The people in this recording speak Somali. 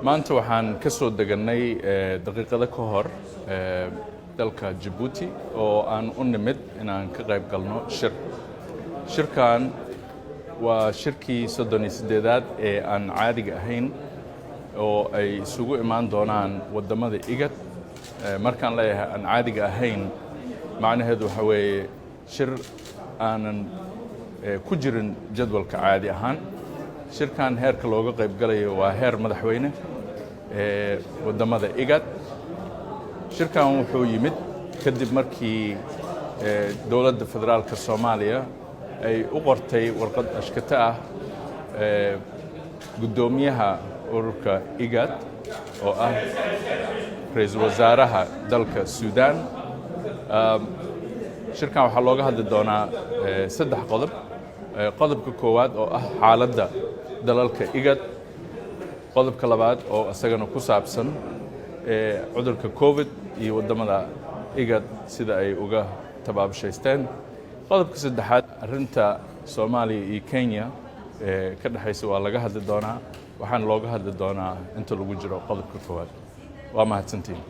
maanta waxaan ka soo deganay daqiiqada ka hor dalka Djibouti oo aan u nimid inaan ka qayb galno shirkan waa shirkii 38aad ee aan caadiga ahayn oo ay isugu imaan doonaan wadamada IGAD markaan leeyahay aan caadiga ahayn macnaheedu waxa weeye shir aanan ku jirin jadwalka caadi ahaan shirkan heerka looga qayb galayo waa heer madaxweyne wadamada IGAD shirkan wuxuu yimid kadib markii dowladda federaalka Soomaaliya ay u qortay warqad ashkata ah gudoomiyaha ururka IGAD oo ah ra'iisul wasaaraha dalka Suudaan shirkan waxaa looga hadli doonaa saddex qodob qodobka koowaad oo ah xaaladda dalalka IGAD qodobka labaad oo asagana ku saabsan cudurka COVID iyo wadamada IGAD sida ay uga tabaabshaysteen qodobka saddexaad arrinta Soomaaliya iyo Kenya ka dhaxaysa waa laga hadli doonaa waxaan looga hadli doonaa inta lagu jiro qodobka koowaad waa mahadsantiin